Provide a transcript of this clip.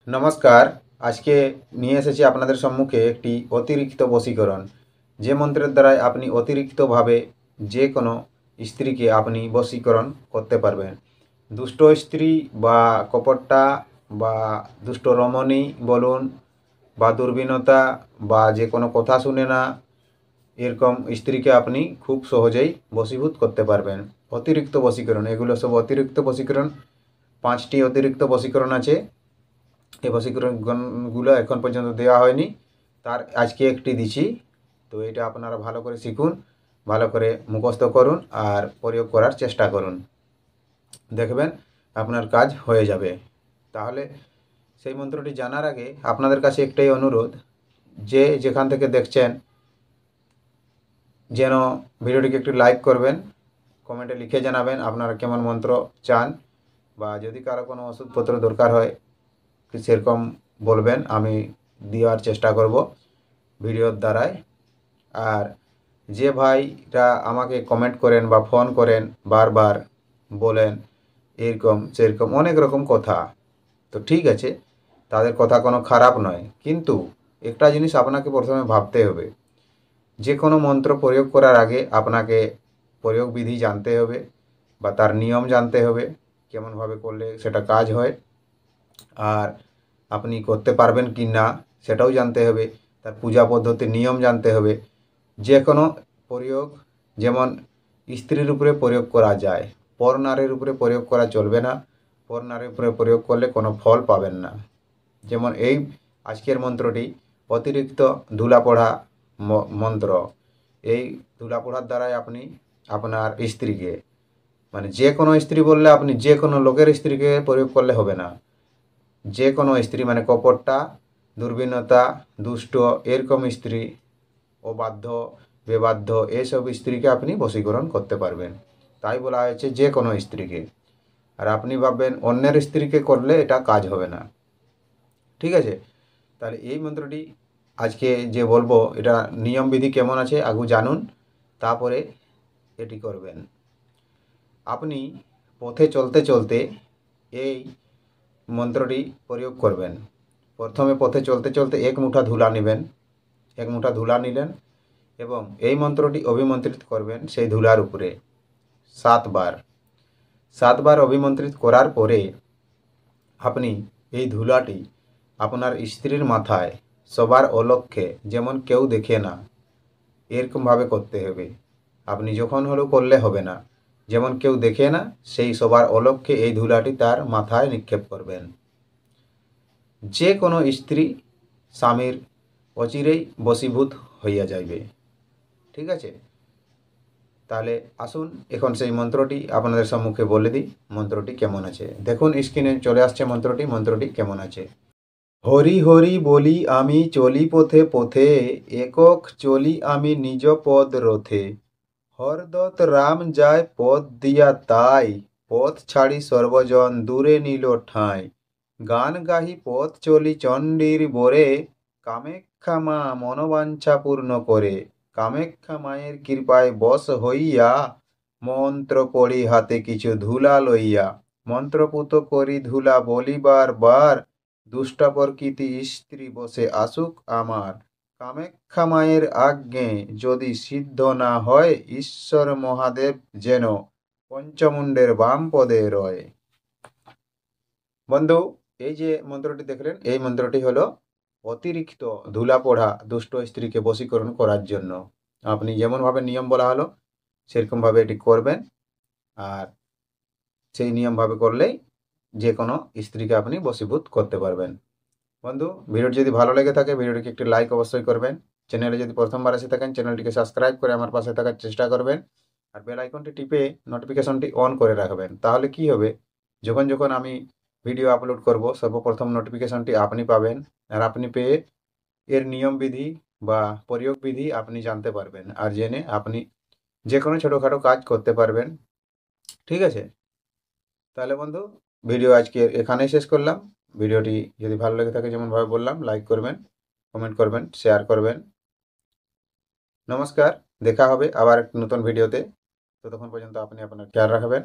নমস্কার। আজকে নিয়ে এসেছি আপনাদের সম্মুখে একটি অতিরিক্ত বশীকরণ, যে মন্ত্রের দ্বারাই আপনি অতিরিক্তভাবে যে কোনো স্ত্রীকে আপনি বশীকরণ করতে পারবেন। দুষ্ট স্ত্রী বা কপটতা বা দুষ্ট রমণী বলুন বা দুর্বীনতা বা যে কোনো কথা শুনে না, এরকম স্ত্রীকে আপনি খুব সহজেই বশীভূত করতে পারবেন। অতিরিক্ত বশীকরণ, এগুলো সব অতিরিক্ত বশীকরণ। 5টি অতিরিক্ত বশীকরণ আছে। এই বশীকরণগুলো এখন পর্যন্ত দেওয়া হয়নি, তার আজকে একটি দিছি। তো এটা আপনারা ভালো করে শিখুন, ভালো করে মুখস্থ করুন আর প্রয়োগ করার চেষ্টা করুন। দেখবেন আপনার কাজ হয়ে যাবে। তাহলে সেই মন্ত্রটি জানার আগে আপনাদের কাছে একটাই অনুরোধ, যে যেখান থেকে দেখছেন যেন ভিডিওটিকে একটু লাইক করবেন, কমেন্টে লিখে জানাবেন আপনারা কেমন মন্ত্র চান, বা যদি কারো কোনো ওষুধপত্র দরকার হয় সেরকম বলবেন, আমি দেওয়ার চেষ্টা করব ভিডিওর দ্বারাই। আর যে ভাইরা আমাকে কমেন্ট করেন বা ফোন করেন, বারবার বলেন এরকম সেরকম অনেক রকম কথা, তো ঠিক আছে, তাদের কথা কোনো খারাপ নয়, কিন্তু একটা জিনিস আপনাকে প্রথমে ভাবতে হবে, যে কোনো মন্ত্র প্রয়োগ করার আগে আপনাকে প্রয়োগ বিধি জানতে হবে বা তার নিয়ম জানতে হবে, কেমনভাবে করলে সেটা কাজ হয় আর আপনি করতে পারবেন কি না সেটাও জানতে হবে। তার পূজা পদ্ধতির নিয়ম জানতে হবে। যে কোনো প্রয়োগ, যেমন স্ত্রীর উপরে প্রয়োগ করা যায়, পর নারীর উপরে প্রয়োগ করা চলবে না। পর নারীর উপরে প্রয়োগ করলে কোনো ফল পাবেন না। যেমন এই আজকের মন্ত্রটি অতিরিক্ত ধুলা পড়া মন্ত্র। এই ধুলা পড়ার দ্বারাই আপনি আপনার স্ত্রীকে, মানে যে কোনো স্ত্রী বললে আপনি যে কোনো লোকের স্ত্রীকে প্রয়োগ করলে হবে না, যে কোনো স্ত্রী মানে কপটতা, দুর্বীনতা, দুষ্ট এরকম স্ত্রী, অবাধ্য, বেবাধ্য এসব স্ত্রীকে আপনি বশীকরণ করতে পারবেন। তাই বলা হয়েছে যে কোনো স্ত্রীকে। আর আপনি ভাববেন অন্যের স্ত্রীকে করলে এটা কাজ হবে না, ঠিক আছে? তাহলে এই মন্ত্রটি আজকে যে বলবো, এটা নিয়ম বিধি কেমন আছে আগে জানুন, তারপরে এটি করবেন। আপনি পথে চলতে চলতে এই মন্ত্রটি প্রয়োগ করবেন। প্রথমে পথে চলতে চলতে এক মুঠা ধুলা নেবেন, এক মুঠা ধুলা নিলেন এবং এই মন্ত্রটি অভিমন্ত্রিত করবেন সেই ধুলার উপরে 7 বার। 7 বার অভিমন্ত্রিত করার পরে আপনি এই ধুলাটি আপনার স্ত্রীর মাথায় সবার অলক্ষ্যে, যেমন কেউ দেখে না, এরকমভাবে করতে হবে। আপনি যখন হলেও করলে হবে না, যেমন কেউ দেখে না সেই সবার অলক্ষ্যে এই ধুলাটি তার মাথায় নিক্ষেপ করবেন। যে কোনো স্ত্রী স্বামীর অচিরেই বশীভূত হইয়া যাইবে, ঠিক আছে? তাহলে আসুন এখন সেই মন্ত্রটি আপনাদের সম্মুখে বলে দিই। মন্ত্রটি কেমন আছে দেখুন, স্ক্রিনে চলে আসছে মন্ত্রটি। মন্ত্রটি কেমন আছে: হরি হরি বলি আমি চলি পথে পথে, একক চলি আমি নিজ পদ রথে। হরদত্ত রাম যায় পথ দিয়া তাই, পথ ছাড়ি সর্বজন দূরে নিল ঠাঁই। গান গাহি পথ চলি চণ্ডীর বরে, কামাখ্যা মা মনোবাঞ্ছা পূর্ণ করে। কামাখ্যা মায়ের কৃপায় বশ হইয়া, মন্ত্র পড়ি হাতে কিছু ধুলা লইয়া। মন্ত্রপুত করি ধুলা বলিবার বার, দুষ্ট প্রকৃতি স্ত্রী বসে আসুক আমার। কামাখ্যা মায়ের আজ্ঞে যদি সিদ্ধ না হয়, ঈশ্বর মহাদেব যেন পঞ্চমুণ্ডের বাম পদে রয়। বন্ধু, এই যে মন্ত্রটি দেখলেন, এই মন্ত্রটি হলো অতিরিক্ত ধুলা পড়া দুষ্ট স্ত্রীকে বশীকরণ করার জন্য। আপনি যেমনভাবে নিয়ম বলা হলো সেরকমভাবে এটি করবেন, আর সেই নিয়মভাবে করলেই যে কোনো স্ত্রীকে আপনি বশীভূত করতে পারবেন। বন্ধু, ভিডিওটি যদি ভালো লেগে থাকে ভিডিওটিকে একটি লাইক অবশ্যই করবেন। চ্যানেলে যদি প্রথমবার এসে থাকেন চ্যানেলটিকে সাবস্ক্রাইব করে আমার পাশে থাকার চেষ্টা করবেন। আর বেল আইকনটি টিপে নোটিফিকেশনটি অন করে রাখবেন। তাহলে কি হবে, যখন যখন আমি ভিডিও আপলোড করব সর্বপ্রথম নোটিফিকেশনটি আপনি পাবেন। আর আপনি পেয়ে এর নিয়ম বিধি বা প্রয়োগ বিধি আপনি জানতে পারবেন, আর জেনে আপনি যে কোনো ছোটোখাটো কাজ করতে পারবেন, ঠিক আছে? তাহলে বন্ধু, ভিডিও আজকে এখানেই শেষ করলাম। ভিডিওটি যদি ভালো লেগে থাকে যেমনভাবে বললাম, লাইক করবেন, কমেন্ট করবেন, শেয়ার করবেন। নমস্কার, দেখা হবে আবার একটি নতুন ভিডিওতে। ততক্ষণ পর্যন্ত আপনি আপনার খেয়াল রাখবেন।